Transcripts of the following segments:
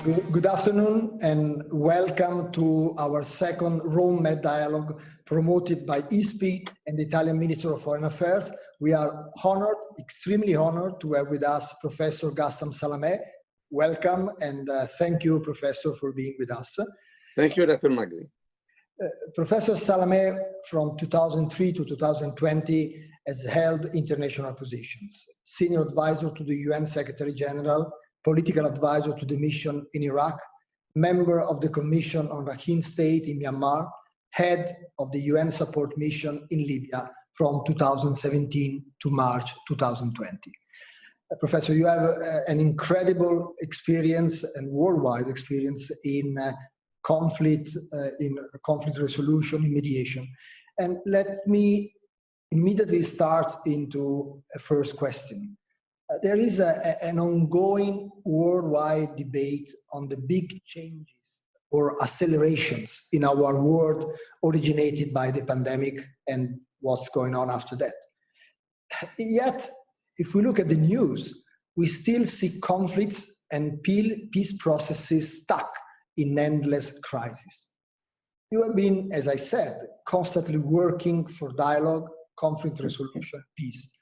Good afternoon and welcome to our second Rome-Med dialogue promoted by ISPI and the Italian Minister of Foreign Affairs. We are honored, extremely honored to have with us Professor Ghassan Salamé. Welcome and thank you, Professor, for being with us. Thank you, Dr. Magri. Professor Salamé, from 2003 to 2020, has held international positions. Senior advisor to the UN Secretary General, political advisor to the mission in Iraq, member of the Commission on Rakhine State in Myanmar, head of the UN support mission in Libya from 2017 to March 2020. Professor, you have an incredible experience and worldwide experience in conflict resolution, in mediation. And let me immediately start into a first question. There is an ongoing worldwide debate on the big changes or accelerations in our world originated by the pandemic and what's going on after that. Yet, if we look at the news, we still see conflicts and peace processes stuck in endless crises. You have been, as I said, constantly working for dialogue, conflict resolution, peace.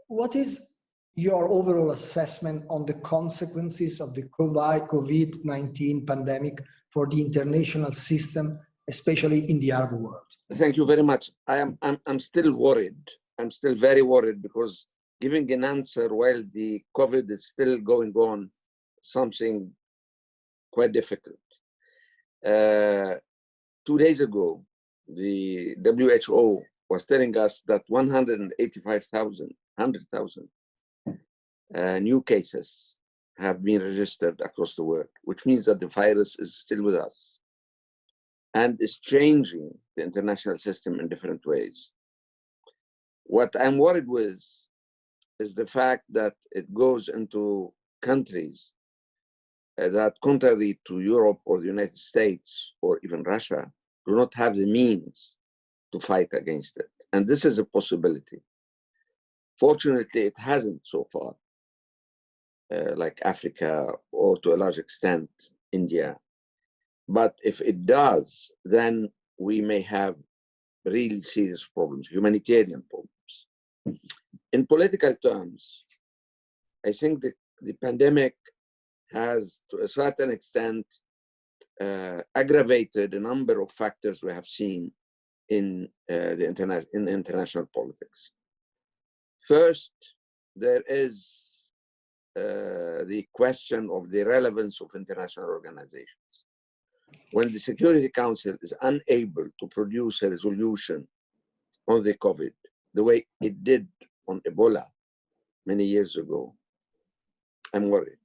What is your overall assessment on the consequences of the COVID-19 pandemic for the international system, especially in the Arab world? Thank you very much. I'm still worried. I'm still very worried because giving an answer while the COVID is still going on, something quite difficult. 2 days ago, the WHO was telling us that 185,000 new cases have been registered across the world, which means that the virus is still with us and is changing the international system in different ways. What I'm worried with is the fact that it goes into countries that, contrary to Europe or the United States or even Russia, do not have the means to fight against it. And this is a possibility. Fortunately, it hasn't so far. Like Africa or to a large extent India. But if it does, then we may have really serious problems, humanitarian problems. In political terms, I think the pandemic has, to a certain extent, aggravated a number of factors we have seen in international politics. First, there is the question of the relevance of international organizations. When the Security Council is unable to produce a resolution on the COVID, the way it did on Ebola many years ago, I'm worried.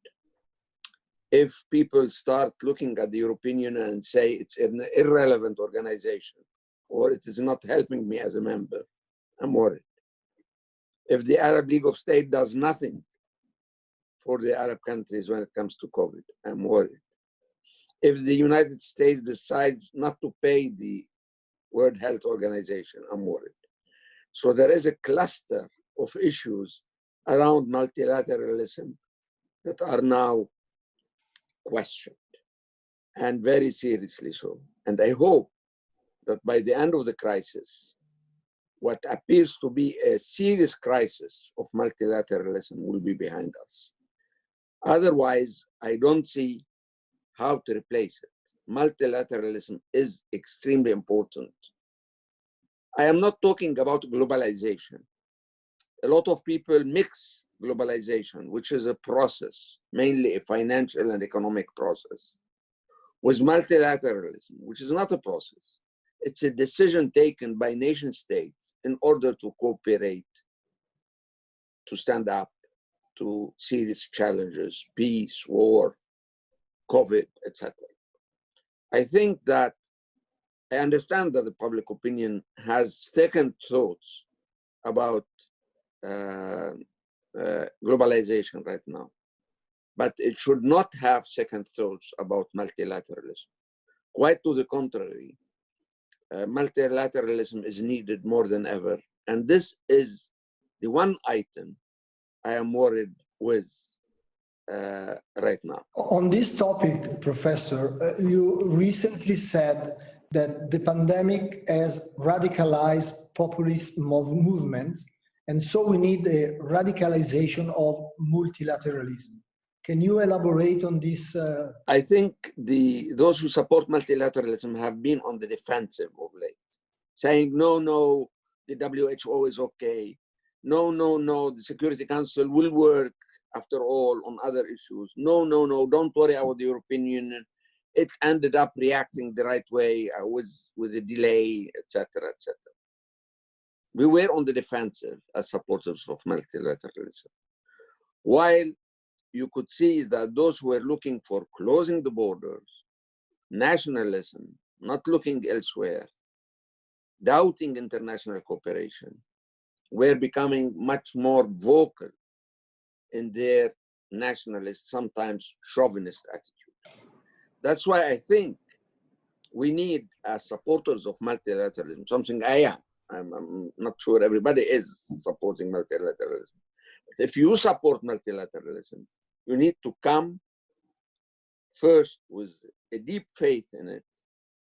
If people start looking at the European Union and say it's an irrelevant organization, or it is not helping me as a member, I'm worried. If the Arab League of States does nothing for the Arab countries when it comes to COVID, I'm worried. If the United States decides not to pay the World Health Organization, I'm worried. So there is a cluster of issues around multilateralism that are now questioned, and very seriously so. And I hope that by the end of the crisis, what appears to be a serious crisis of multilateralism will be behind us. Otherwise, I don't see how to replace it. Multilateralism is extremely important. I am not talking about globalization. A lot of people mix globalization, which is a process, mainly a financial and economic process, with multilateralism, which is not a process. It's a decision taken by nation states in order to cooperate, to stand up to serious challenges, peace, war, COVID, etc. I think that I understand that the public opinion has second thoughts about globalization right now, but it should not have second thoughts about multilateralism. Quite to the contrary, multilateralism is needed more than ever. And this is the one item I am worried with right now. On this topic, Professor, you recently said that the pandemic has radicalized populist movements, and so we need a radicalization of multilateralism. Can you elaborate on this? I think those who support multilateralism have been on the defensive of late, saying, no, the WHO is okay. No, the Security Council will work after all on other issues. No, don't worry about the European Union. It ended up reacting the right way with a delay, etc., etc. We were on the defensive as supporters of multilateralism. While you could see that those who were looking for closing the borders, nationalism, not looking elsewhere, doubting international cooperation, were becoming much more vocal in their nationalist, sometimes chauvinist attitude. That's why I think we need, as supporters of multilateralism, something I am. I'm not sure everybody is supporting multilateralism. But if you support multilateralism, you need to come first with a deep faith in it,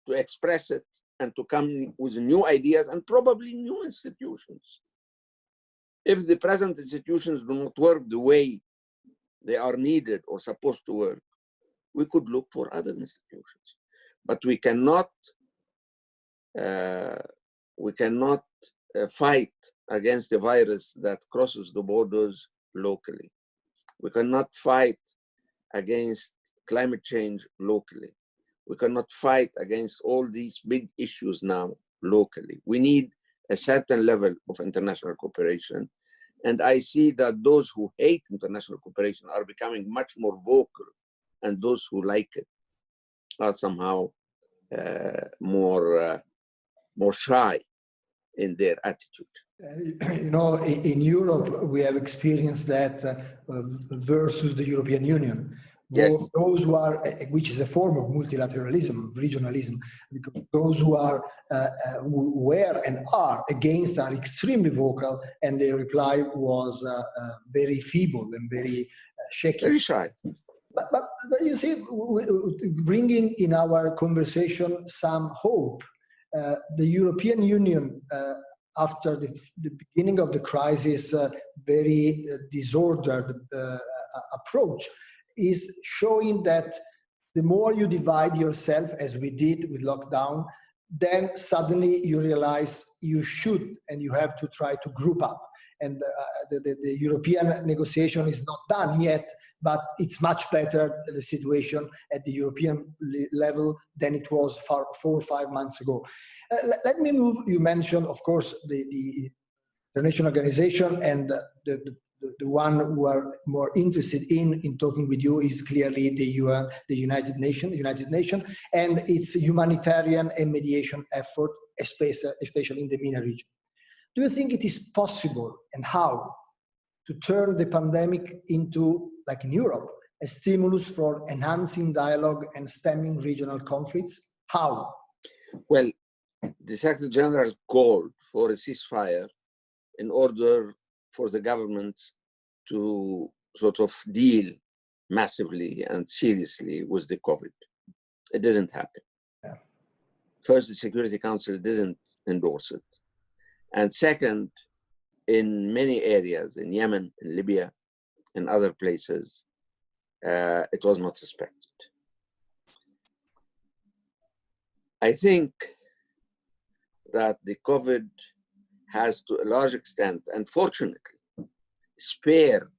to express it, and to come with new ideas and probably new institutions. If the present institutions do not work the way they are needed or supposed to work, we could look for other institutions. But we cannot fight against a virus that crosses the borders locally. We cannot fight against climate change locally. We cannot fight against all these big issues now locally. We need a certain level of international cooperation. And I see that those who hate international cooperation are becoming much more vocal, and those who like it are somehow more shy in their attitude. You know, in Europe, we have experienced that versus the European Union. Yes. Those who are, which is a form of multilateralism, regionalism, because those who are, who were and are against are extremely vocal, and their reply was very feeble and very shaky. Very shy. But you see, bringing in our conversation some hope, the European Union, after the beginning of the crisis, very disordered approach, is showing that the more you divide yourself, as we did with lockdown, then suddenly you realize you should and you have to try to group up. And the European negotiation is not done yet, but it's much better, the situation at the European level, than it was 4 or 5 months ago. Let me move, you mentioned, of course, the International Organization, and the one who are more interested in talking with you is clearly the UN, the United Nations, and its humanitarian and mediation effort, especially in the MENA region. Do you think it is possible, and how, to turn the pandemic into, like in Europe, a stimulus for enhancing dialogue and stemming regional conflicts? How? Well, the Secretary General called for a ceasefire in order for the government to sort of deal massively and seriously with the COVID. It didn't happen. Yeah. First, the Security Council didn't endorse it. And second, in many areas, in Yemen, in Libya, in other places, it was not respected. I think that the COVID has, to a large extent, unfortunately, spared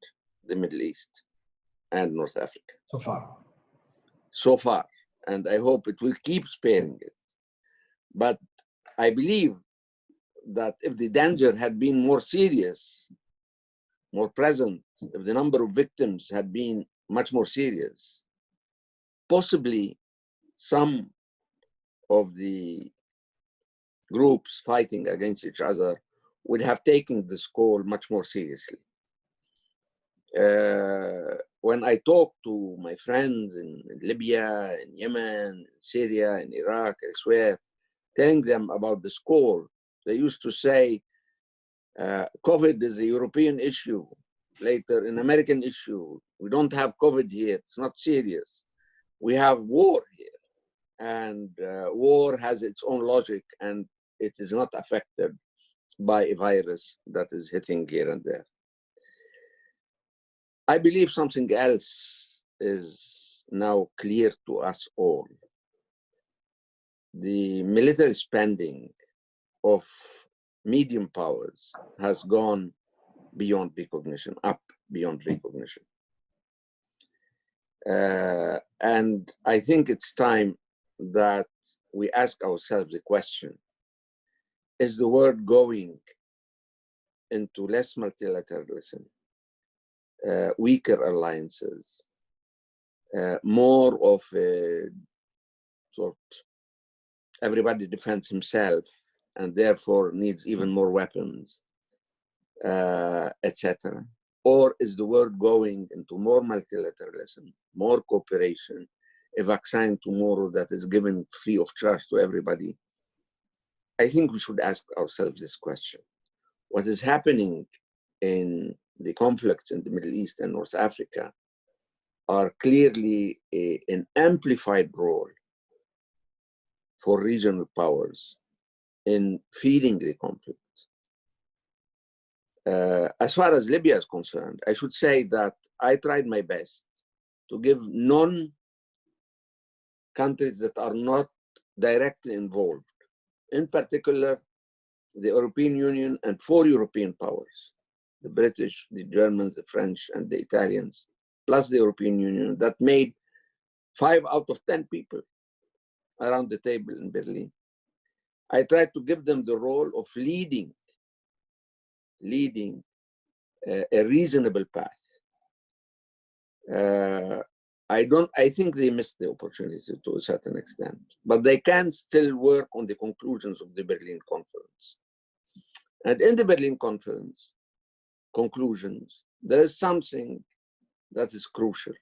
the Middle East and North Africa. So far. And I hope it will keep sparing it. But I believe that if the danger had been more serious, more present, if the number of victims had been much more serious, possibly some of the groups fighting against each other would have taken this call much more seriously. When I talk to my friends in Libya, in Yemen, in Syria, in Iraq, elsewhere, telling them about this call, they used to say, COVID is a European issue. later an American issue. We don't have COVID here. It's not serious. We have war here. And war has its own logic, and it is not affected by a virus that is hitting here and there. I believe something else is now clear to us all. The military spending of medium powers has gone beyond recognition, up beyond recognition. And I think it's time that we ask ourselves the question, is the world going into less multilateralism, weaker alliances, more of a sort everybody defends himself and therefore needs even more weapons, etc.? Or is the world going into more multilateralism, more cooperation, a vaccine tomorrow that is given free of charge to everybody? I think we should ask ourselves this question. What is happening in the conflicts in the Middle East and North Africa are clearly an amplified role for regional powers in feeding the conflict. As far as Libya is concerned, I should say that I tried my best to give non-countries that are not directly involved, in particular, the European Union and 4 European powers, the British, the Germans, the French, and the Italians, plus the European Union, that made 5 out of 10 people around the table in Berlin. I tried to give them the role of leading a reasonable path. I think they missed the opportunity to a certain extent, but they can still work on the conclusions of the Berlin Conference. And in the Berlin Conference conclusions, there is something that is crucial,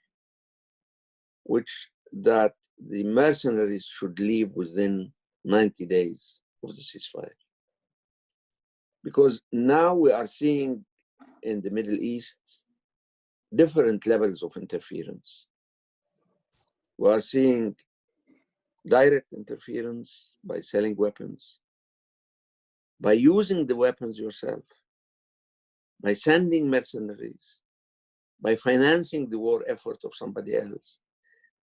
which that the mercenaries should leave within 90 days of the ceasefire. Because now we are seeing in the Middle East different levels of interference. We are seeing direct interference by selling weapons, by using the weapons yourself, by sending mercenaries, by financing the war effort of somebody else.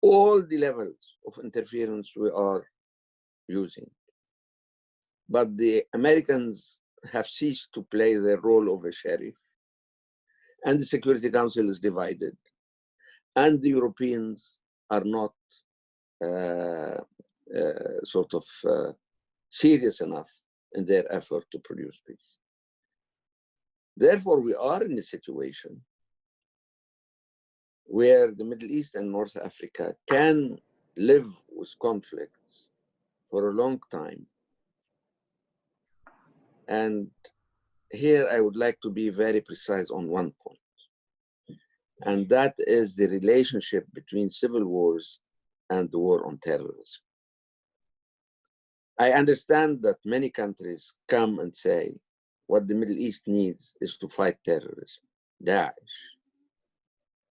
All the levels of interference we are using. But the Americans have ceased to play their role of a sheriff, and the Security Council is divided, and the Europeans are not serious enough in their effort to produce peace. Therefore, we are in a situation where the Middle East and North Africa can live with conflicts for a long time. And here I would like to be very precise on one point, and that is the relationship between civil wars and the war on terrorism. I understand that many countries come and say what the Middle East needs is to fight terrorism, Daesh,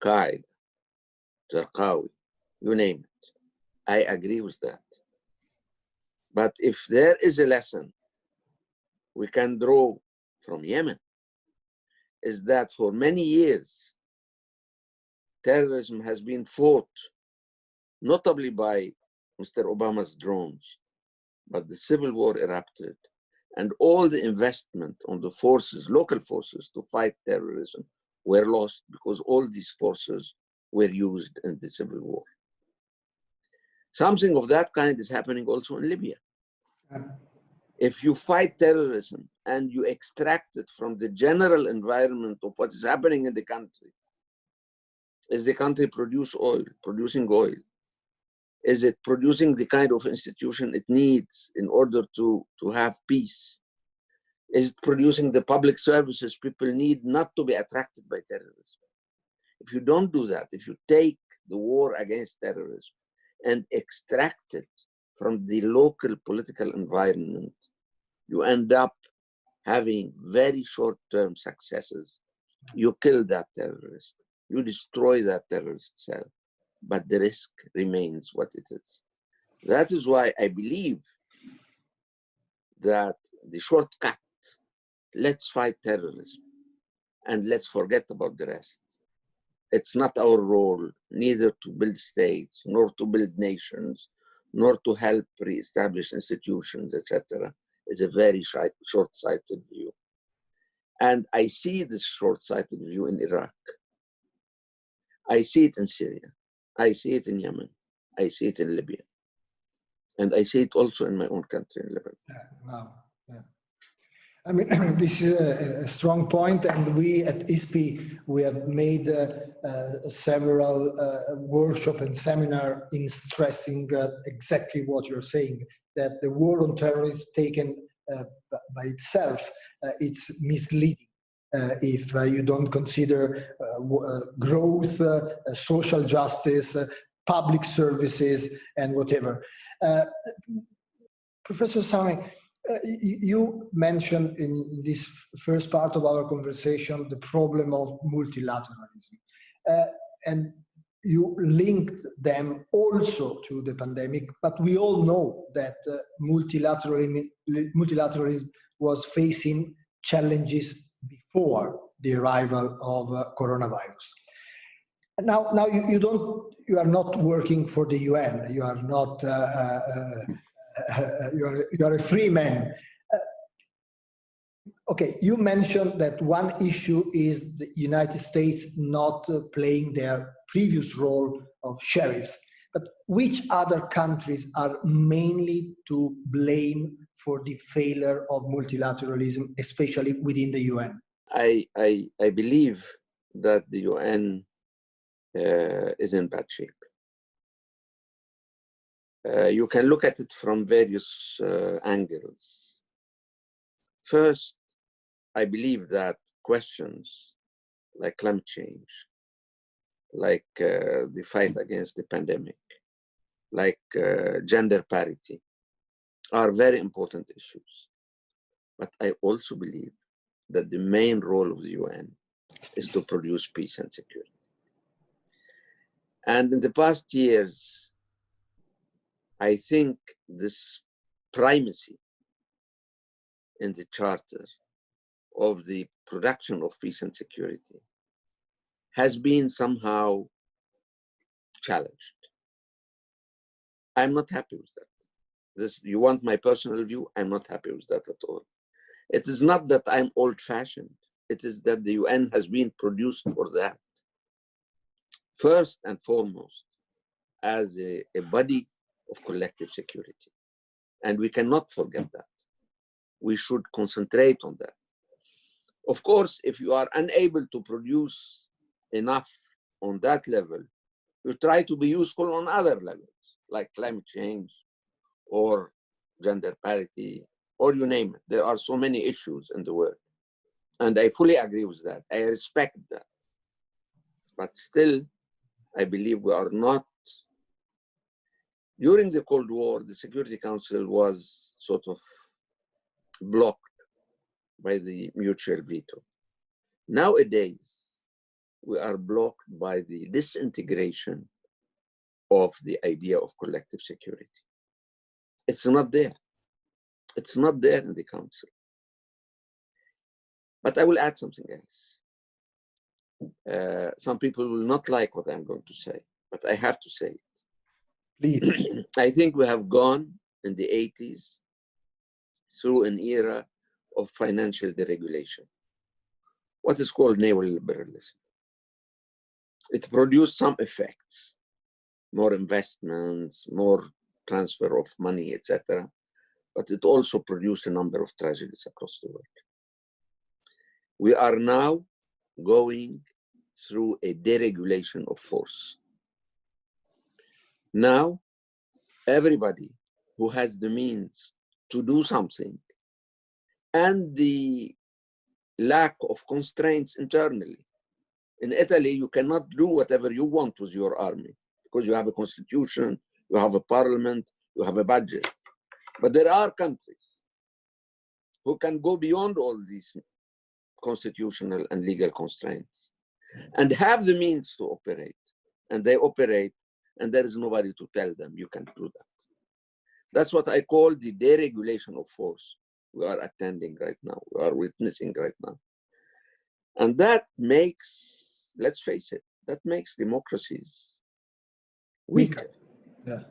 Qaeda, Zarqawi, you name it. I agree with that. But if there is a lesson we can draw from Yemen, is that for many years, terrorism has been fought, notably by Mr. Obama's drones, but the civil war erupted, and all the investment on the forces, local forces, to fight terrorism were lost because all these forces were used in the civil war. Something of that kind is happening also in Libya. If you fight terrorism and you extract it from the general environment of what is happening in the country, is the country producing oil? Is it producing the kind of institution it needs in order to have peace? Is it producing the public services people need not to be attracted by terrorism? If you don't do that, if you take the war against terrorism and extract it from the local political environment, you end up having very short-term successes You kill that terrorist, you destroy that terrorist cell, but the risk remains what it is. That is why I believe that the shortcut, let's fight terrorism and let's forget about the rest. It's not our role, neither to build states, nor to build nations, nor to help re-establish institutions, etc. It's a very short-sighted view. And I see this short-sighted view in Iraq. I see it in Syria. I see it in Yemen. I see it in Libya. And I see it also in my own country, in Lebanon. Yeah. I mean, this is a strong point, and we at ISPI, we have made several workshops and seminars in stressing exactly what you're saying, that the war on terrorism taken by itself, it's misleading if you don't consider growth, social justice, public services, and whatever. Professor Salamé, you mentioned in this first part of our conversation the problem of multilateralism, and you linked them also to the pandemic, but we all know that multilateralism was facing challenges before the arrival of coronavirus. Now you are not working for the UN. You are not. You are a free man. Okay, you mentioned that one issue is the United States not playing their previous role of sheriff. But which other countries are mainly to blame for the failure of multilateralism, especially within the UN? I believe that the UN is in bad shape. You can look at it from various angles. First, I believe that questions like climate change, like the fight against the pandemic, like gender parity, are very important issues. But I also believe that the main role of the UN is to produce peace and security. And in the past years, I think this primacy in the Charter of the production of peace and security has been somehow challenged. I'm not happy with that. You want my personal view? I'm not happy with that at all. It is not that I'm old-fashioned. It is that the UN has been produced for that. First and foremost, as a body of collective security. And we cannot forget that. We should concentrate on that. Of course, if you are unable to produce enough on that level, you try to be useful on other levels, like climate change or gender parity, or you name it. There are so many issues in the world. And I fully agree with that. I respect that. But still, I believe we are not. During the Cold War, the Security Council was sort of blocked by the mutual veto. Nowadays, we are blocked by the disintegration of the idea of collective security. It's not there. It's not there in the Council. But I will add something else. Some people will not like what I'm going to say, but I have to say it. Please. I think we have gone in the 80s through an era of financial deregulation, what is called neoliberalism. It produced some effects, more investments, more transfer of money, etc. But it also produced a number of tragedies across the world. We are now going through a deregulation of force. Now, everybody who has the means to do something and the lack of constraints internally. In Italy, you cannot do whatever you want with your army because you have a constitution, you have a parliament, you have a budget. But there are countries who can go beyond all these constitutional and legal constraints and have the means to operate. And they operate, and there is nobody to tell them you can't do that. That's what I call the deregulation of force we are attending right now, we are witnessing right now. And that makes, let's face it, that makes democracies weaker. Yeah.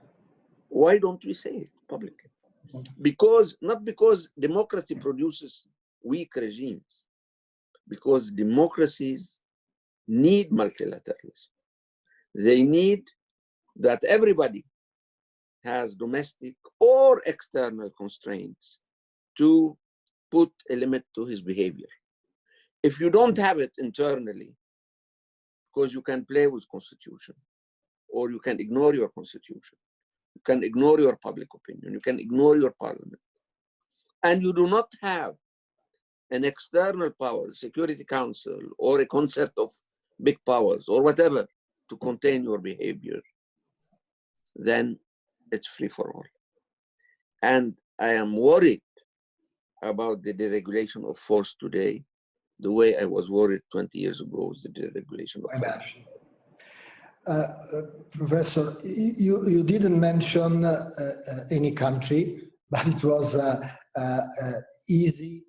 Why don't we say it publicly? Because, not because democracy produces weak regimes, because democracies need multilateralism. They need that everybody has domestic or external constraints to put a limit to his behavior. If you don't have it internally, because you can play with constitution, or you can ignore your constitution, you can ignore your public opinion, you can ignore your parliament, and you do not have an external power, Security Council, or a concert of big powers, or whatever, to contain your behavior, then it's free for all. And I am worried about the deregulation of force today, the way I was worried 20 years ago with the deregulation of force. Professor, you didn't mention any country, but it was easy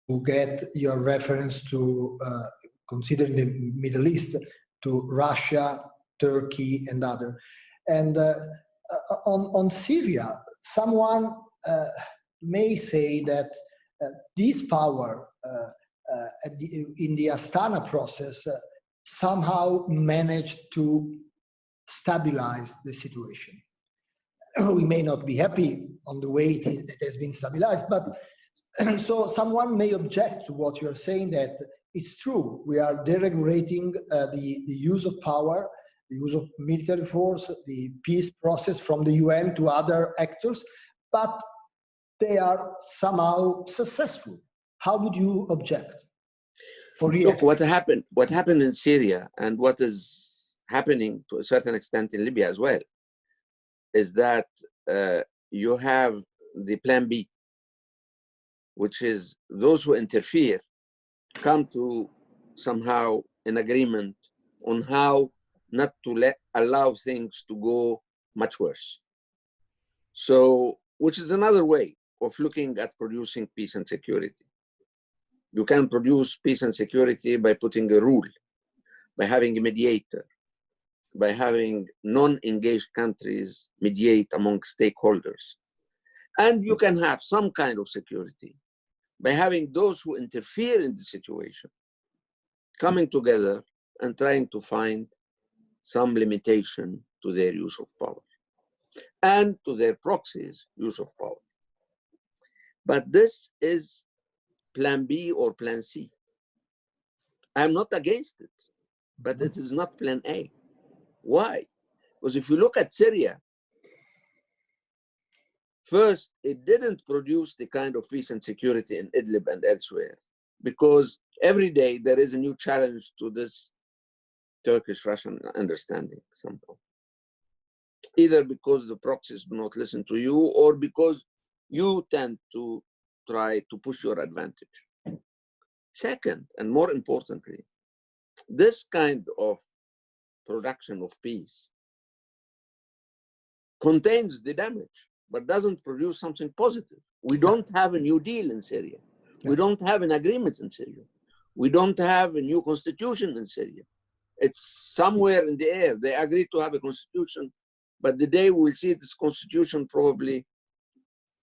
to get your reference to, considering the Middle East, to Russia, Turkey, and other. And on Syria, someone may say that this power in the Astana process somehow managed to stabilize the situation. We may not be happy on the way it has been stabilized, but so someone may object to what you're saying, that it's true, we are deregulating the use of power, the use of military force, the peace process from the UN to other actors, but they are somehow successful. How would you object? Look, what happened in Syria and what is happening to a certain extent in Libya as well, is that you have the plan B, which is those who interfere come to somehow an agreement on how not to allow things to go much worse. So, which is another way of looking at producing peace and security. You can produce peace and security by putting a rule, by having a mediator, by having non-engaged countries mediate among stakeholders. And you can have some kind of security by having those who interfere in the situation coming together and trying to find some limitation to their use of power and to their proxies' use of power. But this is plan B or plan C. I'm not against it, but it is not plan A. Why? Because if you look at Syria, first, it didn't produce the kind of peace and security in Idlib and elsewhere, because every day there is a new challenge to this Turkish-Russian understanding somehow. Either because the proxies do not listen to you, or because you tend to try to push your advantage. Second, and more importantly, this kind of production of peace contains the damage, but doesn't produce something positive. We don't have a new deal in Syria. We don't have an agreement in Syria. We don't have a new constitution in Syria. It's somewhere in the air. They agreed to have a constitution, but the day we'll see this constitution, probably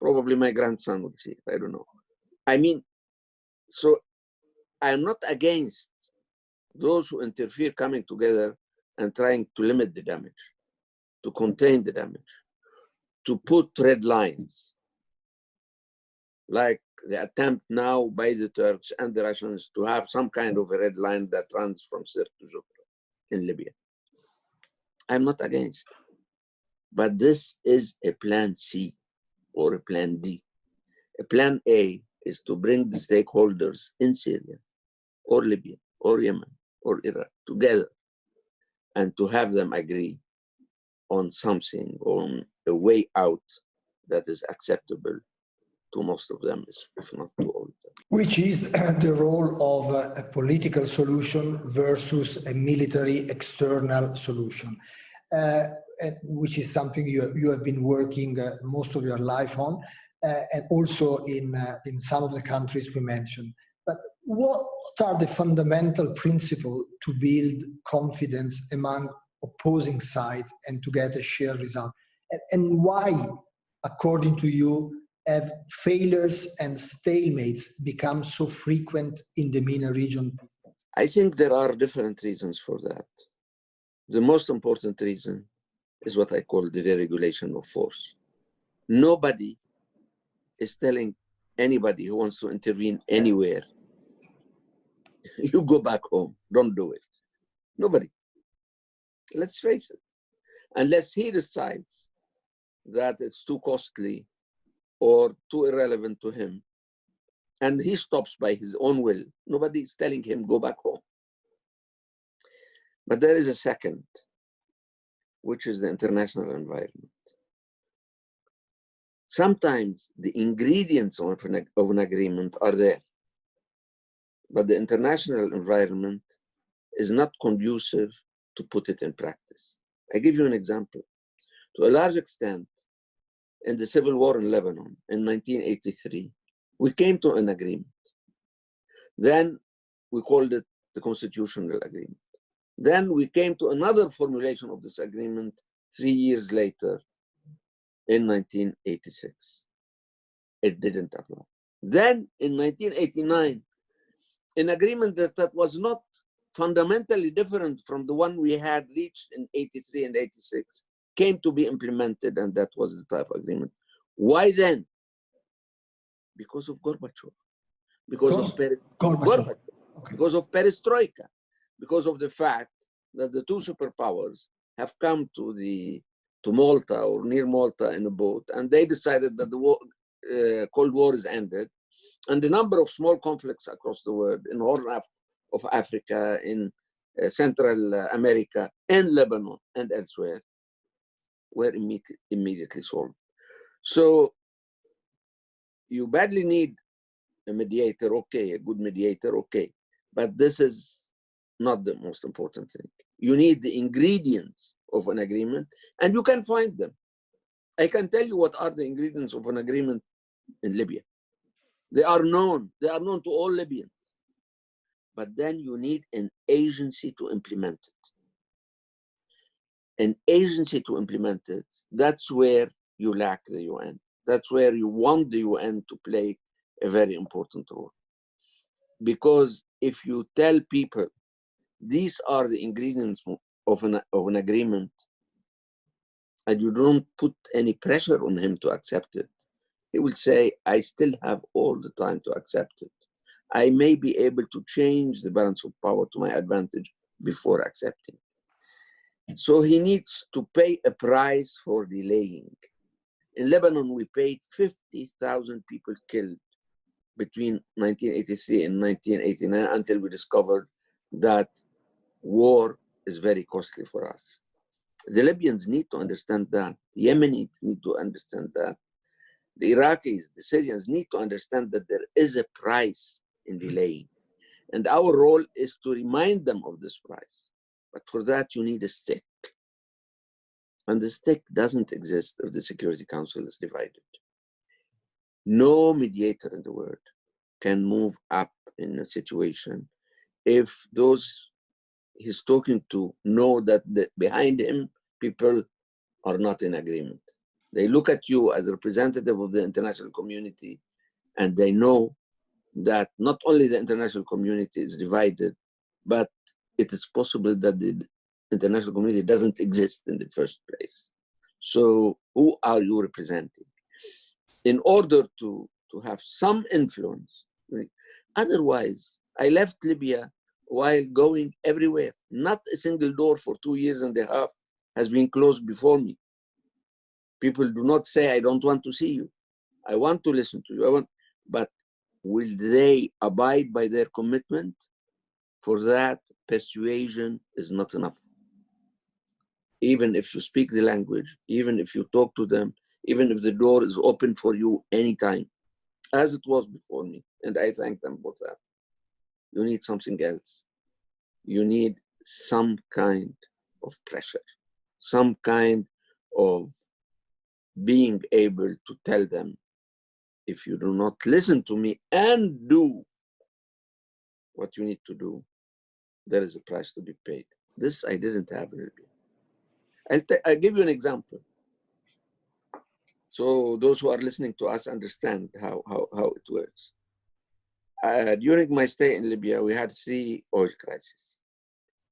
my grandson will see it. I don't know. I mean, so I'm not against those who interfere coming together and trying to limit the damage, to contain the damage, to put red lines, like the attempt now by the Turks and the Russians to have some kind of a red line that runs from Sirte to Jufra in Libya. I'm not against, but this is a plan C or a plan D. A plan A is to bring the stakeholders in Syria or Libya or Yemen or Iraq together and to have them agree on something, on a way out that is acceptable to most of them, if not to all of them. Which is the role of a political solution versus a military external solution, which is something you have been working most of your life on, and also in some of the countries we mentioned. But what are the fundamental principles to build confidence among opposing sides and to get a shared result? And why, according to you, have failures and stalemates become so frequent in the MENA region? I think there are different reasons for that. The most important reason is what I call the deregulation of force. Nobody is telling anybody who wants to intervene anywhere, you go back home, don't do it. Nobody. Let's face it. Unless he decides that it's too costly or too irrelevant to him, and he stops by his own will, nobody is telling him go back home. But there is a second, which is the international environment. Sometimes the ingredients of an agreement are there, but the international environment is not conducive to put it in practice. I give you an example. To a large extent, in the civil war in Lebanon in 1983, we came to an agreement. Then we called it the constitutional agreement. Then we came to another formulation of this agreement 3 years later in 1986. It didn't apply. Then in 1989, an agreement that was not fundamentally different from the one we had reached in 83 and 86 came to be implemented, and that was the type of agreement. Why then? Because of Gorbachev. Because of perestroika. Because of the fact that the two superpowers have come to Malta or near Malta in a boat, and they decided that the war, Cold War is ended, and the number of small conflicts across the world, in Horn of Africa, in Central America, in Lebanon, and elsewhere, were immediately solved. So you badly need a mediator, okay, a good mediator, okay, but this is not the most important thing. You need the ingredients of an agreement, and you can find them. I can tell you what are the ingredients of an agreement in Libya. They are known to all Libyans. But then you need an agency to implement it. An agency to implement it, that's where you lack the UN. That's where you want the UN to play a very important role. Because if you tell people, these are the ingredients of an agreement, and you don't put any pressure on him to accept it, he will say, I still have all the time to accept it. I may be able to change the balance of power to my advantage before accepting. So he needs to pay a price for delaying. In Lebanon, we paid 50,000 people killed between 1983 and 1989 until we discovered that war is very costly for us. The Libyans need to understand that. The Yemenis need to understand that. The Iraqis, the Syrians need to understand that there is a price in delaying. And our role is to remind them of this price. But for that, you need a stick. And the stick doesn't exist if the Security Council is divided. No mediator in the world can move up in a situation if those he's talking to know that behind him, people are not in agreement. They look at you as a representative of the international community, and they know that not only the international community is divided, but it is possible that the international community doesn't exist in the first place. So who are you representing? In order to have some influence, otherwise, I left Libya while going everywhere. Not a single door for 2.5 years has been closed before me. People do not say, I don't want to see you. I want to listen to you. But will they abide by their commitment? For that, persuasion is not enough. Even if you speak the language, even if you talk to them, even if the door is open for you anytime, as it was before me, and I thank them for that. You need something else. You need some kind of pressure, some kind of being able to tell them, if you do not listen to me and do what you need to do, there is a price to be paid. This I didn't have in Libya. I'll give you an example. So those who are listening to us understand how it works. During my stay in Libya, we had 3 oil crises.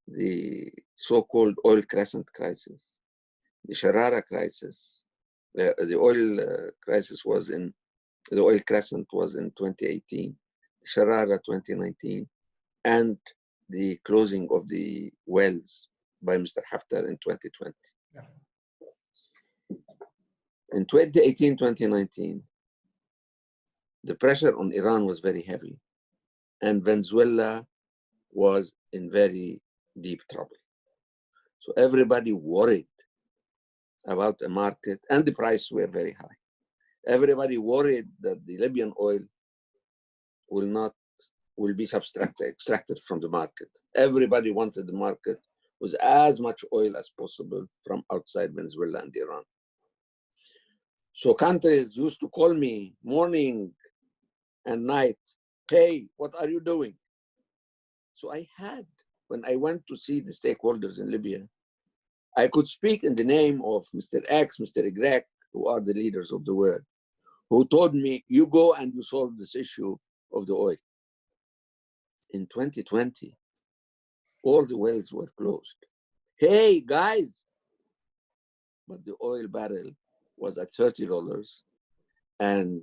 The so-called oil crescent crisis, the Sharara crisis, the oil crisis was in, the oil crescent was in 2018, Sharara 2019, and the closing of the wells by Mr. Haftar in 2020. Yeah. In 2018, 2019, the pressure on Iran was very heavy, and Venezuela was in very deep trouble. So everybody worried about the market, and the prices were very high. Everybody worried that the Libyan oil will be extracted from the market. Everybody wanted the market with as much oil as possible from outside Venezuela and Iran. So countries used to call me morning and night, hey, what are you doing? So I had, when I went to see the stakeholders in Libya, I could speak in the name of Mr. X, Mr. Y, who are the leaders of the world, who told me, you go and you solve this issue of the oil. In 2020, all the wells were closed. Hey, guys, but the oil barrel was at $30, and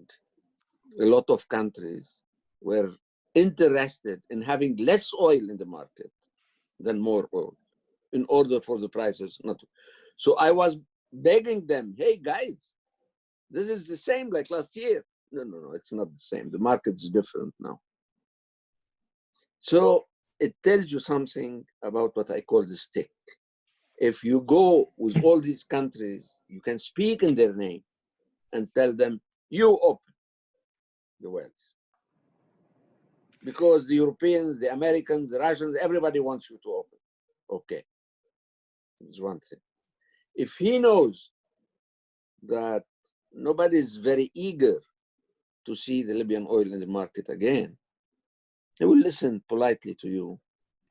a lot of countries were interested in having less oil in the market than more oil, in order for the prices not to. So I was begging them, hey guys, this is the same like last year. No, it's not the same. The market's different now. So it tells you something about what I call the stick. If you go with all these countries, you can speak in their name and tell them, you open the wells. Because the Europeans, the Americans, the Russians, everybody wants you to open. Okay, that's one thing. If he knows that nobody is very eager to see the Libyan oil in the market again, he will listen politely to you.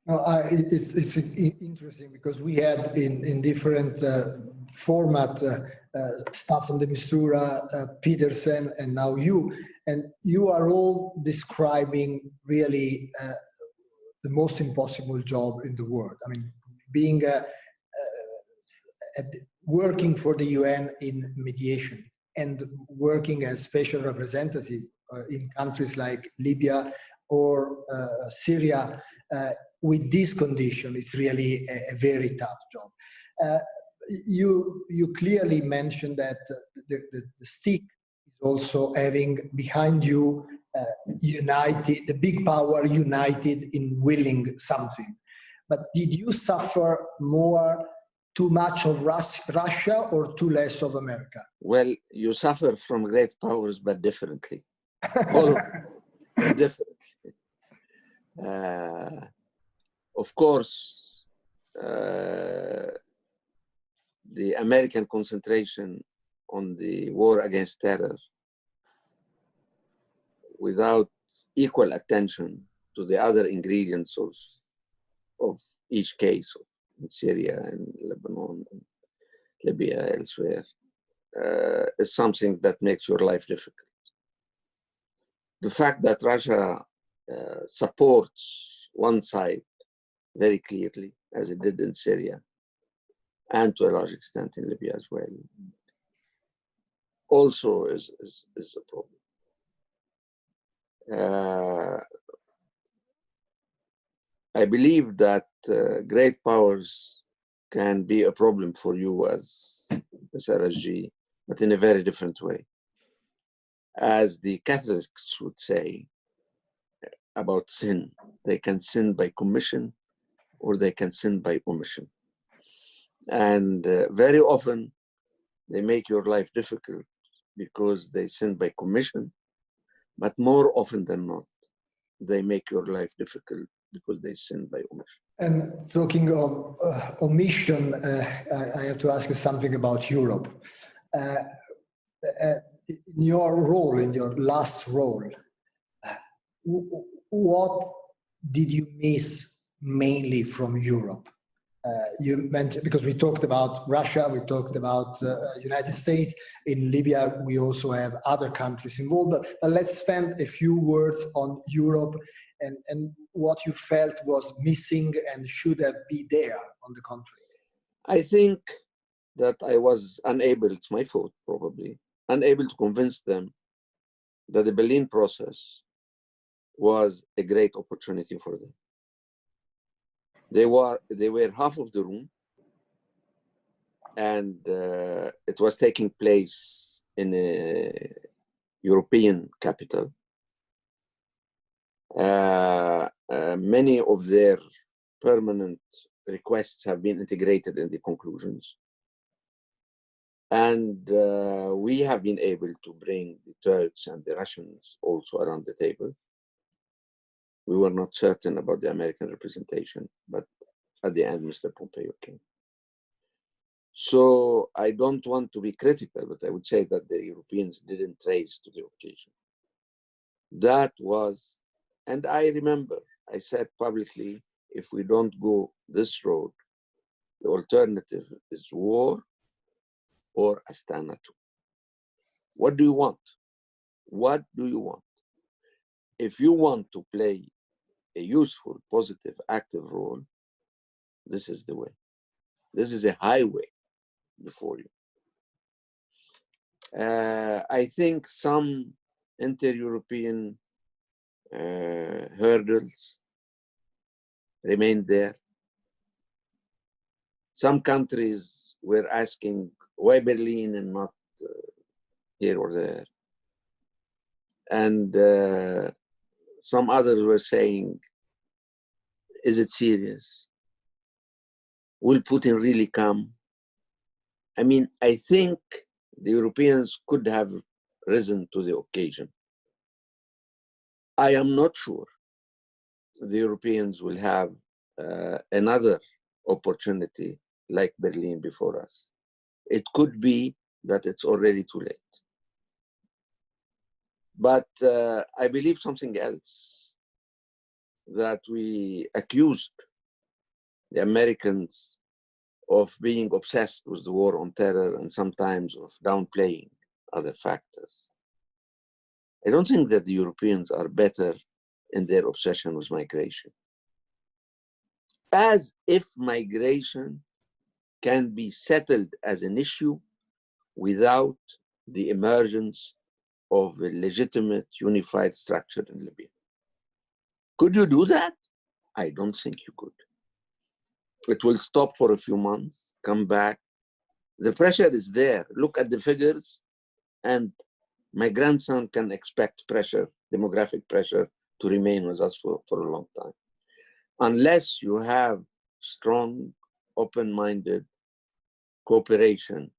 No, it's interesting because we had in different format Staffan de Mistura, Peterson, and now you, and you are all describing really the most impossible job in the world. I mean, being working for the UN in mediation and working as special representative in countries like Libya or Syria with this condition is really a very tough job. You clearly mentioned that the stick is also having behind you united, the big power united in willing something. But did you suffer more, too much of Russia or too less of America? Well, you suffer from great powers, but differently. All differently. Of course, the American concentration on the war against terror without equal attention to the other ingredients of each case in Syria and Lebanon, and Libya, elsewhere, is something that makes your life difficult. The fact that Russia supports one side very clearly, as it did in Syria, and to a large extent in Libya as well, also is a problem. I believe that great powers can be a problem for you as SRSG, but in a very different way. As the Catholics would say about sin, they can sin by commission or they can sin by omission. And very often they make your life difficult because they sin by commission, But more often than not, they make your life difficult because they sin by omission. And talking of omission, I have to ask you something about Europe. In your role, in your last role, what did you miss mainly from Europe? You mentioned, because we talked about Russia, we talked about United States. In Libya, we also have other countries involved. But let's spend a few words on Europe and what you felt was missing and should have been there on the contrary. I think that I was unable, it's my fault probably, unable to convince them that the Berlin process was a great opportunity for them. They were half of the room, and it was taking place in a European capital. Many of their permanent requests have been integrated in the conclusions. And we have been able to bring the Turks and the Russians also around the table. We were not certain about the American representation, but at the end, Mr. Pompeo came. So I don't want to be critical, but I would say that the Europeans didn't rise to the occasion. That was, and I remember, I said publicly, if we don't go this road, the alternative is war or Astana II. What do you want? What do you want? If you want to play a useful, positive, active role, this is the way. This is a highway before you. I think some inter-European hurdles remained there. Some countries were asking, why Berlin and not here or there? And some others were saying, is it serious? Will Putin really come? I mean, I think the Europeans could have risen to the occasion. I am not sure the Europeans will have another opportunity like Berlin before us. It could be that it's already too late. But I believe something else, that we accused the Americans of being obsessed with the war on terror and sometimes of downplaying other factors. I don't think that the Europeans are better in their obsession with migration. As if migration can be settled as an issue without the emergence of a legitimate unified structure in Libya. Could you do that? I don't think you could. It will stop for a few months, come back. The pressure is there. Look at the figures, and my grandson can expect pressure, demographic pressure, to remain with us for a long time. Unless you have strong, open-minded cooperation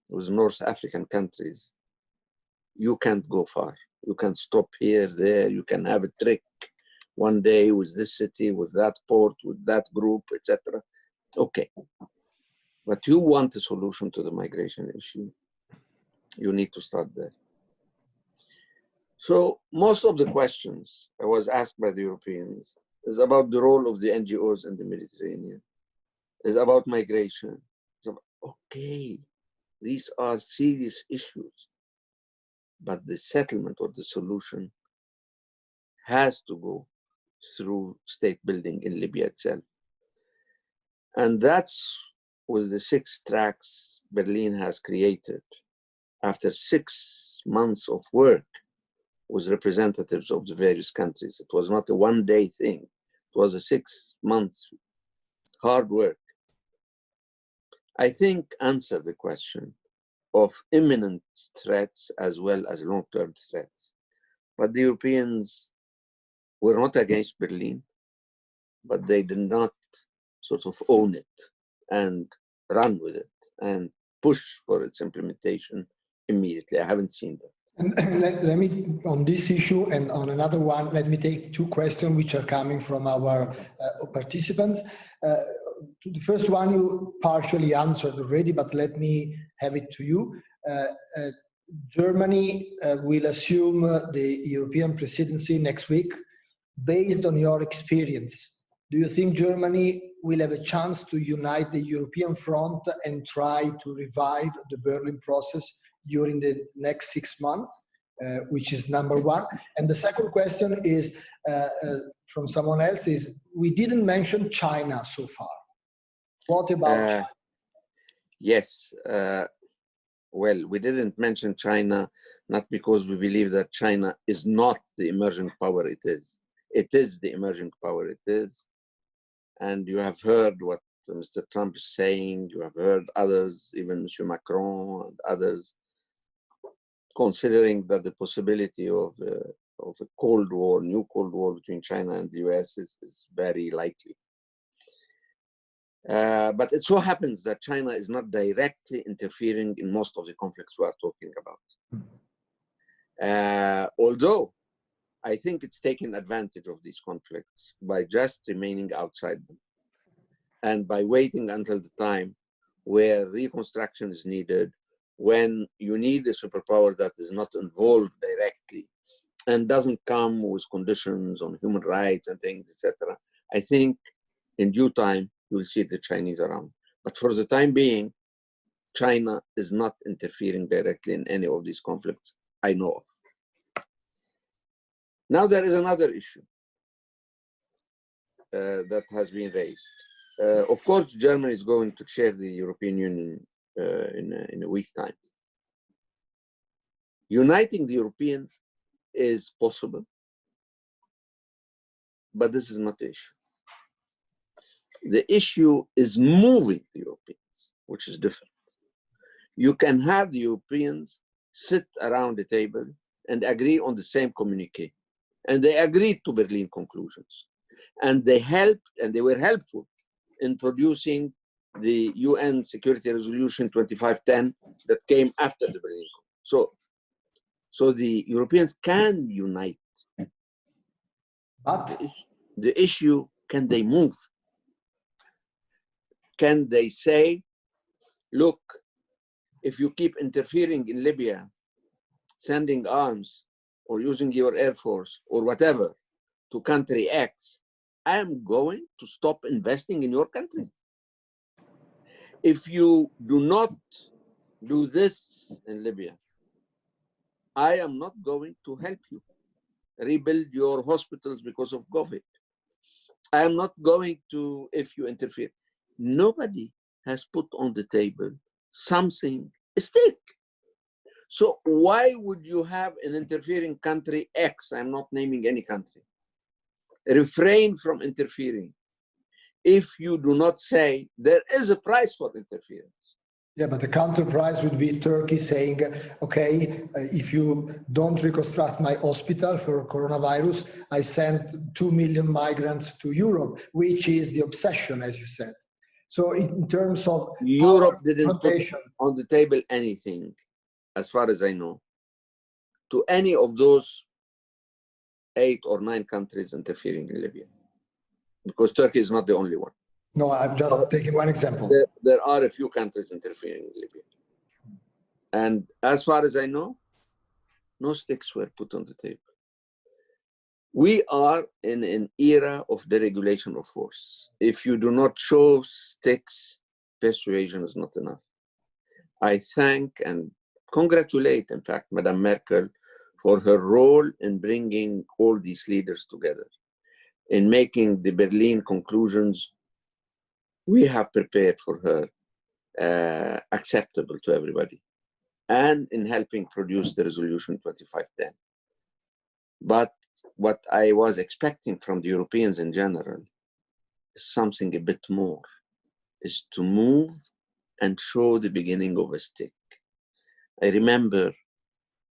with North African countries, you can't go far. You can stop here, there, you can have a trick one day with this city, with that port, with that group, etc. Okay. But you want a solution to the migration issue, you need to start there. So most of the questions I was asked by the Europeans is about the role of the NGOs in the Mediterranean, is about migration. Okay, these are serious issues, but the settlement or the solution has to go through state building in Libya itself. And that's with the 6 tracks Berlin has created after 6 months of work with representatives of the various countries. It was not a one-day thing. It was a 6 months hard work. I think answer the question of imminent threats as well as long-term threats. But the Europeans were not against Berlin, but they did not sort of own it and run with it and push for its implementation immediately. I haven't seen that. And let me, on this issue and on another one, let me take two questions which are coming from our participants. The first one you partially answered already, but let me have it to you. Germany will assume the European presidency next week. Based on your experience, do you think Germany will have a chance to unite the European front and try to revive the Berlin process during the next 6 months, which is number one? And the second question is from someone else is, we didn't mention China so far. What about China? Yes, well, we didn't mention China, not because we believe that China is not the emerging power it is. It is the emerging power it is. And you have heard what Mr. Trump is saying, you have heard others, even Mr. Macron and others, considering that the possibility of a Cold War, new Cold War between China and the US is very likely. But it so happens that China is not directly interfering in most of the conflicts we are talking about. Although I think it's taken advantage of these conflicts by just remaining outside them and by waiting until the time where reconstruction is needed, when you need a superpower that is not involved directly and doesn't come with conditions on human rights and things, etc. I think in due time, you'll see the Chinese around. But for the time being, China is not interfering directly in any of these conflicts I know of. Now there is another issue that has been raised. Of course, Germany is going to chair the European Union in a week's time. Uniting the Europeans is possible, but this is not the issue. The issue is moving the Europeans, which is different. You can have the Europeans sit around the table and agree on the same communique. And they agreed to Berlin conclusions. And they helped, and they were helpful in producing the UN Security Resolution 2510 that came after the Berlin Conclusion. So the Europeans can unite. But the issue, can they move? Can they say, look, if you keep interfering in Libya, sending arms, or using your air force, or whatever, to country X, I am going to stop investing in your country. If you do not do this in Libya, I am not going to help you rebuild your hospitals because of COVID. I am not going to, if you interfere. Nobody has put on the table something at stake. So why would you have an interfering country X, I'm not naming any country, refrain from interfering if you do not say there is a price for interference? Yeah, but the counter price would be Turkey saying, okay, if you don't reconstruct my hospital for coronavirus, I send 2 million migrants to Europe, which is the obsession, as you said. So in terms of Europe didn't put on the table anything, as far as I know, to any of those 8 or 9 countries interfering in Libya, because Turkey is not the only one. No, I'm just taking one example. There are a few countries interfering in Libya. And as far as I know, no stakes were put on the table. We are in an era of deregulation of force. If you do not show stakes, persuasion is not enough. I thank and congratulate, in fact, Madame Merkel for her role in bringing all these leaders together, in making the Berlin conclusions we have prepared for her acceptable to everybody, and in helping produce the resolution 2510. But what I was expecting from the Europeans in general is something a bit more, is to move and show the beginning of a stick. I remember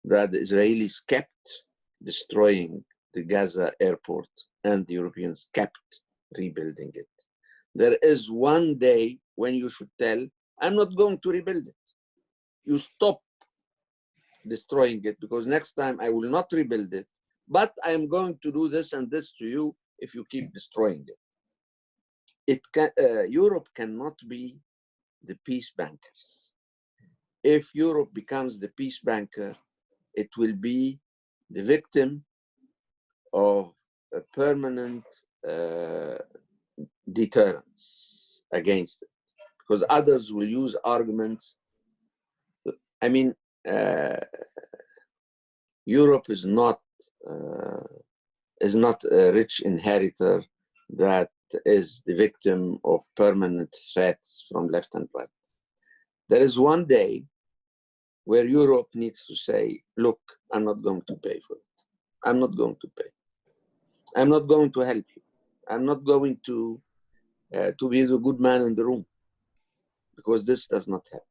that the Israelis kept destroying the Gaza airport and the Europeans kept rebuilding it. There is one day when you should tell, I'm not going to rebuild it. You stop destroying it, because next time I will not rebuild it, but I am going to do this and this to you if you keep destroying it. Europe cannot be the peace bankers. If Europe becomes the peace banker, it will be the victim of a permanent deterrence against it, because others will use arguments. I mean, Europe is not a rich inheritor that is the victim of permanent threats from left and right. There is one day where Europe needs to say, look, I'm not going to pay for it. I'm not going to pay. I'm not going to help you. I'm not going to be the good man in the room, because this does not help.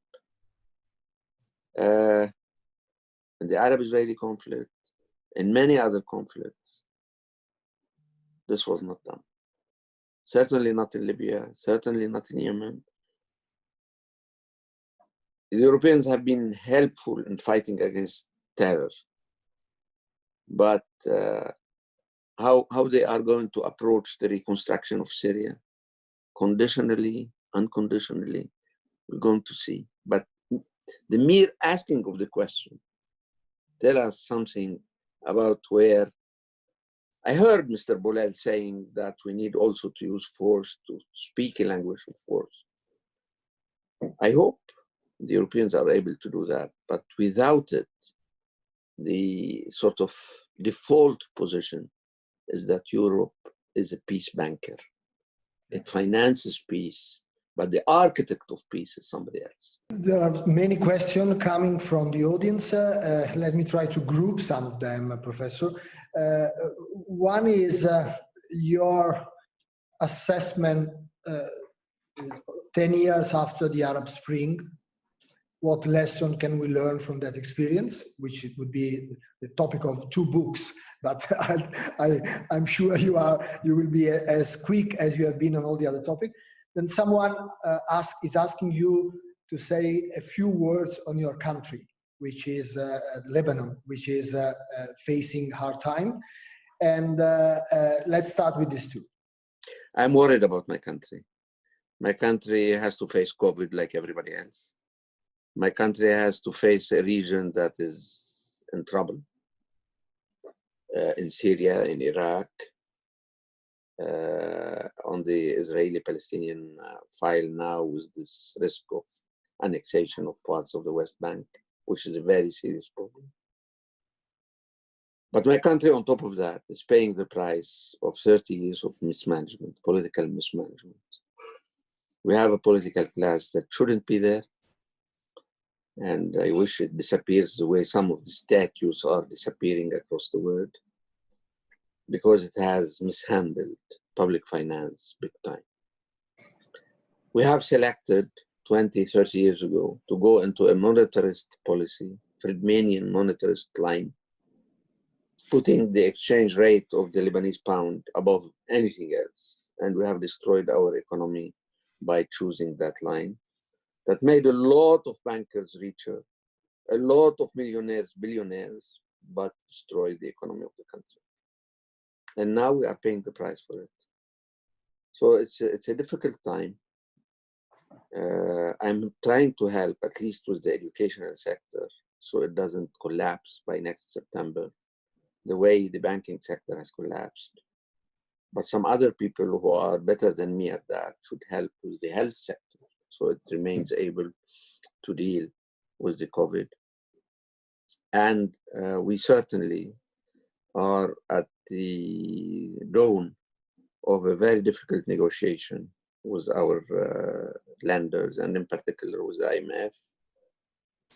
In the Arab-Israeli conflict, in many other conflicts, this was not done. Certainly not in Libya, certainly not in Yemen. The Europeans have been helpful in fighting against terror, but how they are going to approach the reconstruction of Syria, conditionally, unconditionally, we're going to see. But the mere asking of the question tell us something about where. I heard Mr. Bolel saying that we need also to use force, to speak a language of force. I hope the Europeans are able to do that, but without it, the sort of default position is that Europe is a peace banker. It finances peace, but the architect of peace is somebody else. There are many questions coming from the audience. Let me try to group some of them, Professor. One is your assessment 10 years after the Arab Spring. What lesson can we learn from that experience? Which would be the topic of 2 books, but I'm sure you will be as quick as you have been on all the other topics. Then someone is asking you to say a few words on your country, which is Lebanon, which is facing hard time. And let's start with these 2. I'm worried about my country. My country has to face COVID like everybody else. My country has to face a region that is in trouble, in Syria, in Iraq, on the Israeli-Palestinian file now with this risk of annexation of parts of the West Bank, which is a very serious problem. But my country, on top of that, is paying the price of 30 years of mismanagement, political mismanagement. We have a political class that shouldn't be there, and I wish it disappears the way some of the statues are disappearing across the world, because it has mishandled public finance big time. We have selected 20, 30 years ago to go into a monetarist policy, Friedmanian monetarist line, putting the exchange rate of the Lebanese pound above anything else. And we have destroyed our economy by choosing that line. That made a lot of bankers richer, a lot of millionaires, billionaires, but destroyed the economy of the country. And now we are paying the price for it. So it's a difficult time. I'm trying to help, at least with the educational sector, so it doesn't collapse by next September, the way the banking sector has collapsed. But some other people who are better than me at that should help with the health sector, so it remains able to deal with the COVID. And we certainly are at the dawn of a very difficult negotiation with our lenders, and in particular with the IMF.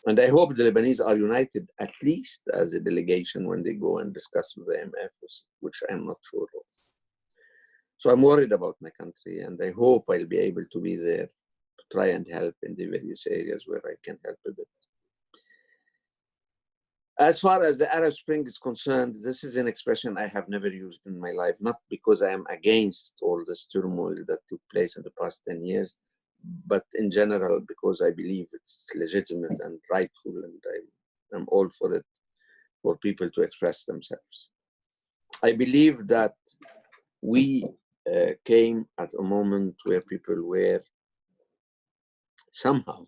And I hope the Lebanese are united, at least as a delegation, when they go and discuss with the IMF, which I'm not sure of. So I'm worried about my country, and I hope I'll be able to be there to try and help in the various areas where I can help a bit. As far as the Arab Spring is concerned, this is an expression I have never used in my life, not because I am against all this turmoil that took place in the past 10 years, but in general, because I believe it's legitimate and rightful, and I'm all for it, for people to express themselves. I believe that we came at a moment where people were somehow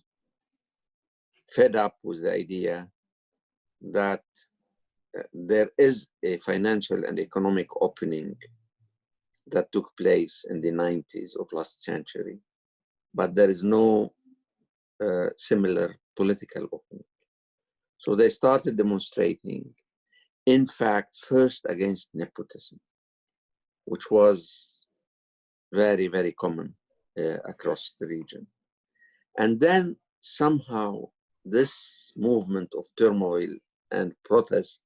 fed up with the idea that there is a financial and economic opening that took place in the 90s of last century, but there is no similar political opening. So they started demonstrating, in fact, first against nepotism, which was very, very common across the region. And then somehow this movement of turmoil and protest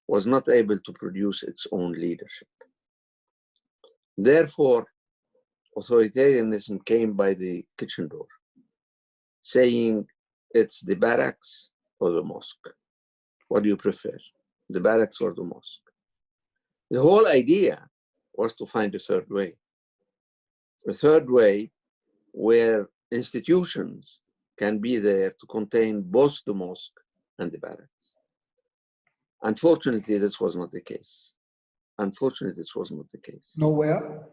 was not able to produce its own leadership. Therefore, authoritarianism came by the kitchen door, saying it's the barracks or the mosque. What do you prefer, the barracks or the mosque? The whole idea was to find a third way. A third way where institutions can be there to contain both the mosque and the barracks. Unfortunately, this was not the case. Unfortunately, this was not the case. Nowhere?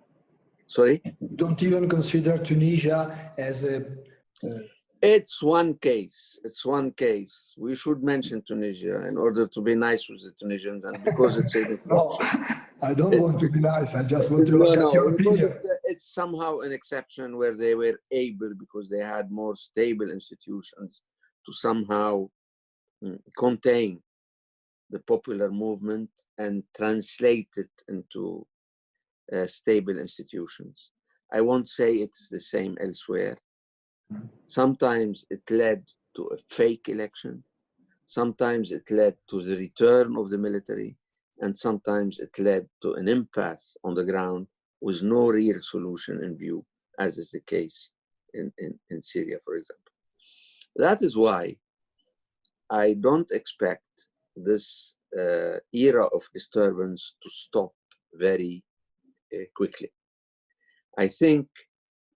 Sorry? You don't even consider Tunisia as a... It's one case. It's one case. We should mention Tunisia in order to be nice with the Tunisians, and because it's an exception. No, I don't want to be nice. I just want to get your opinion. It's somehow an exception where they were able, because they had more stable institutions, to somehow contain the popular movement and translate it into stable institutions. I won't say it's the same elsewhere. Sometimes it led to a fake election. Sometimes it led to the return of the military. And sometimes it led to an impasse on the ground with no real solution in view, as is the case in Syria, for example. That is why I don't expect this era of disturbance to stop very quickly. I think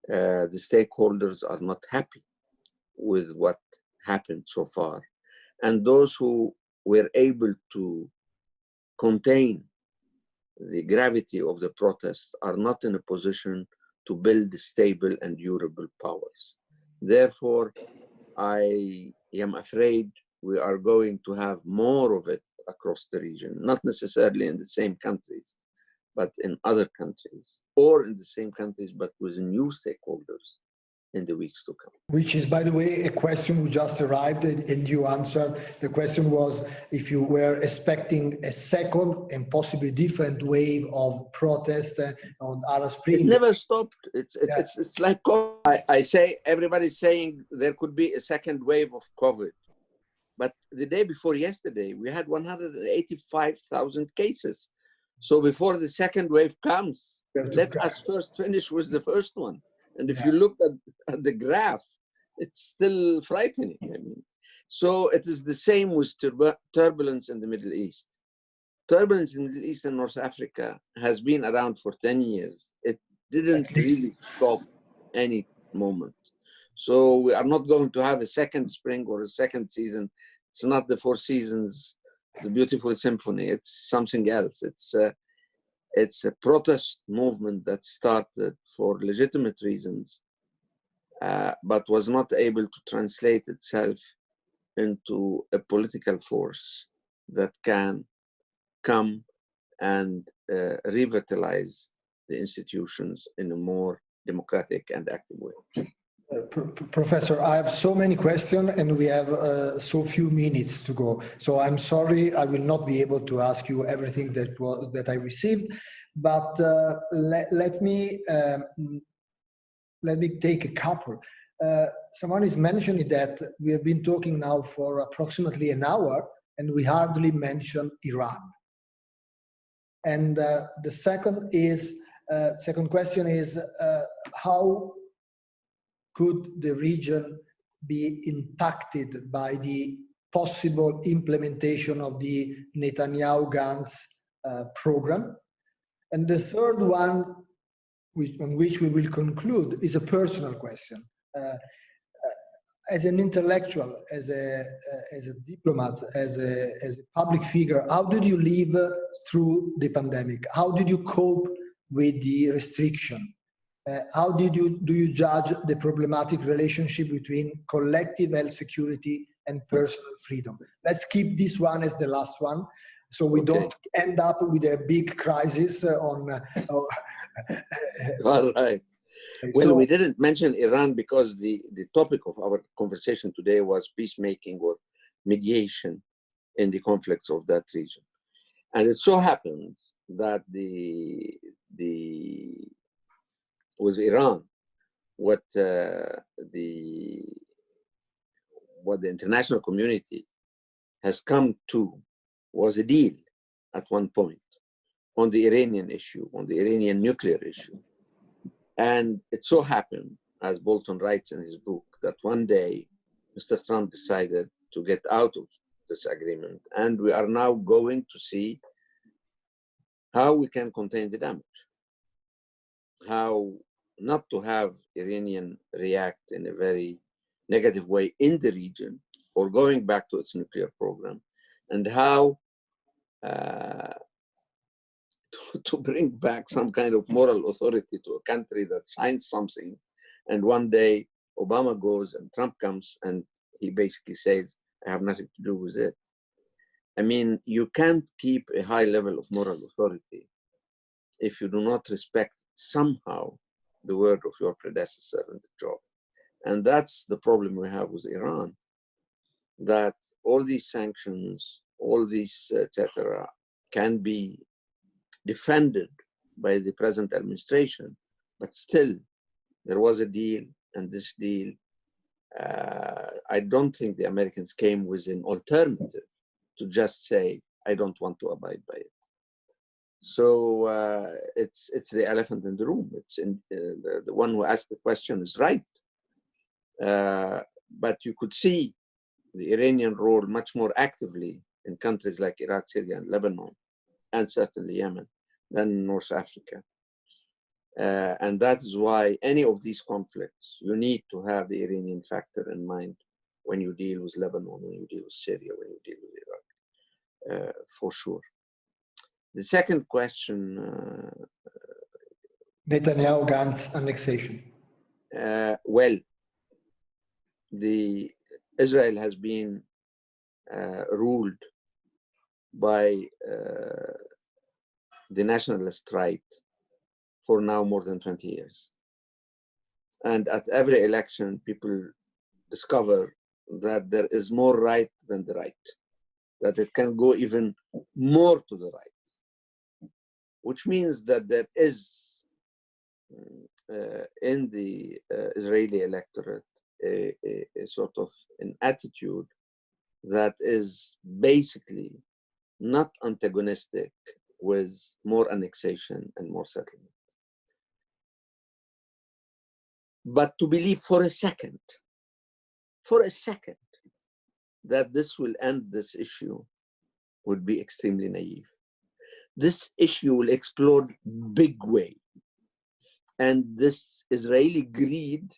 the stakeholders are not happy with what happened so far. And those who were able to contain the gravity of the protests are not in a position to build stable and durable powers. Therefore, I am afraid we are going to have more of it across the region, not necessarily in the same countries, but in other countries, or in the same countries, but with new stakeholders in the weeks to come. Which is, by the way, a question we just arrived and you answered. The question was if you were expecting a second and possibly different wave of protest on Arab Spring. It never stopped. It's like COVID. I say, everybody's saying there could be a second wave of COVID. But the day before yesterday, we had 185,000 cases. So before the second wave comes, let us first finish with the first one. And if you look at the graph, it's still frightening. I mean, so it is the same with turbulence in the Middle East. Turbulence in the Middle East and North Africa has been around for 10 years. It didn't really stop any moment. So we are not going to have a second spring or a second season. It's not the Four Seasons, the beautiful symphony. It's something else. It's a protest movement that started for legitimate reasons, but was not able to translate itself into a political force that can come and revitalize the institutions in a more democratic and active way. Professor, I have so many questions and we have so few minutes to go. So I'm sorry, I will not be able to ask you everything that I received, but let me take a couple. Someone is mentioning that we have been talking now for approximately an hour and we hardly mention Iran. And the second question is how could the region be impacted by the possible implementation of the Netanyahu-Gantz program? And the third one, on which we will conclude, is a personal question. as an intellectual, as a diplomat, as a public figure, how did you live through the pandemic? How did you cope with the restriction? How do you judge the problematic relationship between collective health security and personal freedom? Let's keep this one as the last one, so we don't end up with a big crisis on. All right. Well, So, we didn't mention Iran because the topic of our conversation today was peacemaking or mediation in the conflicts of that region. And it so happens that with Iran, what the international community has come to was a deal at one point on the Iranian issue, on the Iranian nuclear issue. And it so happened, as Bolton writes in his book, that one day Mr. Trump decided to get out of this agreement. And we are now going to see how we can contain the damage, how not to have Iranian react in a very negative way in the region or going back to its nuclear program, and how to bring back some kind of moral authority to a country that signs something, and one day Obama goes and Trump comes and he basically says, I have nothing to do with it. I mean, you can't keep a high level of moral authority if you do not respect somehow the word of your predecessor in the job. And that's the problem we have with Iran, that all these sanctions, all these etc. can be defended by the present administration, but still there was a deal, and this deal, I don't think the Americans came with an alternative to just say, I don't want to abide by it. So it's the elephant in the room. It's the one who asked the question is right. But you could see the Iranian role much more actively in countries like Iraq, Syria, and Lebanon, and certainly Yemen, than in North Africa. And that is why any of these conflicts, you need to have the Iranian factor in mind when you deal with Lebanon, when you deal with Syria, when you deal with Iraq, for sure. The second question. Netanyahu-Gantz annexation. Well, Israel has been ruled by the nationalist right for now more than 20 years. And at every election, people discover that there is more right than the right, that it can go even more to the right, which means that there is in the Israeli electorate a sort of an attitude that is basically not antagonistic with more annexation and more settlement. But to believe for a second, that this will end this issue would be extremely naive. This issue will explode big way. And this Israeli greed,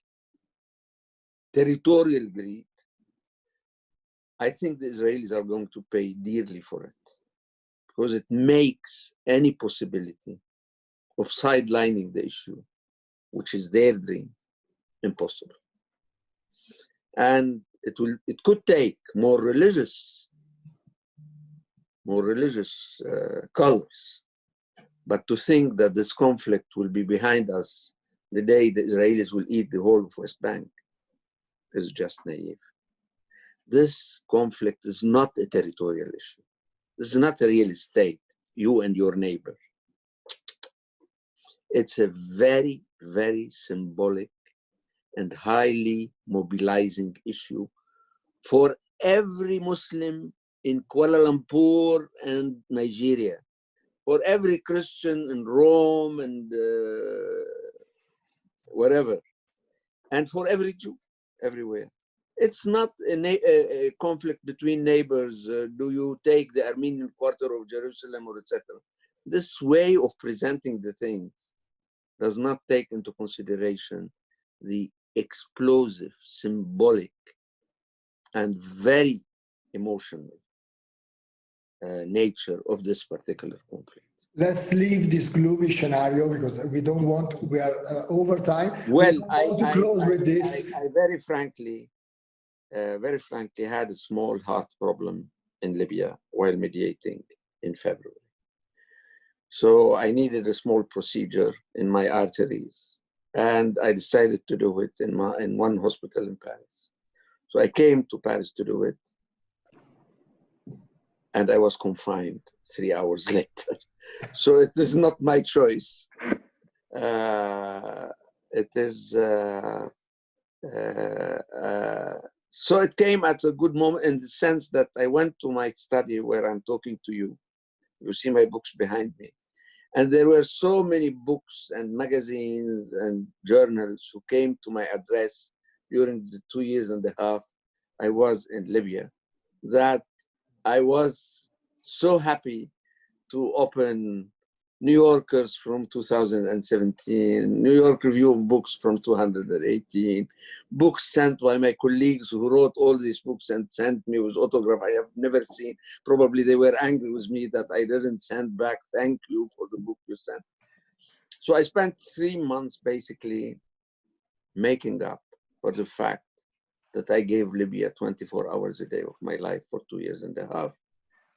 territorial greed, I think the Israelis are going to pay dearly for it, because it makes any possibility of sidelining the issue, which is their dream, impossible. And it could take more religious colors, but to think that this conflict will be behind us the day the Israelis will eat the whole of West Bank is just naive. This conflict is not a territorial issue. This is not a real estate, you and your neighbor. It's a very, very symbolic and highly mobilizing issue for every Muslim in Kuala Lumpur and Nigeria, for every Christian in Rome and wherever, and for every Jew everywhere. It's not a conflict between neighbors. Do you take the Armenian quarter of Jerusalem or etc.? This way of presenting the things does not take into consideration the explosive, symbolic and very emotional nature of this particular conflict. Let's leave this gloomy scenario because we don't want, we are over time. Well, I want to close with this. I very frankly had a small heart problem in Libya while mediating in February. So I needed a small procedure in my arteries, and I decided to do it in one hospital in Paris. So I came to Paris to do it, and I was confined 3 hours later. So it is not my choice. It is so it came at a good moment in the sense that I went to my study where I'm talking to you. You see my books behind me. And there were so many books and magazines and journals who came to my address during the 2.5 years I was in Libya, that I was so happy to open New Yorkers from 2017, New York Review of Books from 218, books sent by my colleagues who wrote all these books and sent me with autograph I have never seen. Probably they were angry with me that I didn't send back, thank you for the book you sent. So I spent 3 months basically making up for the fact that I gave Libya 24 hours a day of my life for 2.5 years.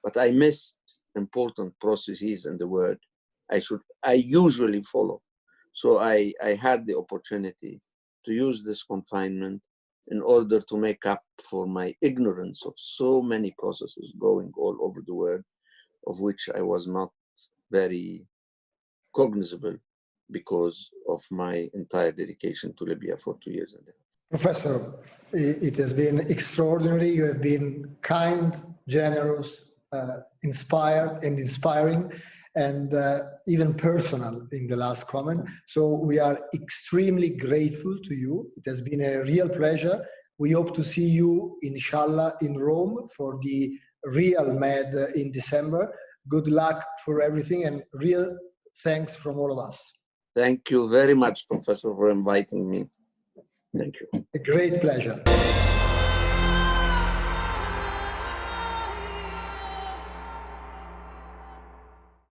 But I missed important processes in the world I usually follow. So I had the opportunity to use this confinement in order to make up for my ignorance of so many processes going all over the world, of which I was not very cognizable because of my entire dedication to Libya for 2.5 years. Professor, it has been extraordinary. You have been kind, generous, inspiring, and even personal in the last comment. So we are extremely grateful to you. It has been a real pleasure. We hope to see you, inshallah, in Rome for the real Med in December. Good luck for everything, and real thanks from all of us. Thank you very much, Professor, for inviting me. Thank you. A great pleasure.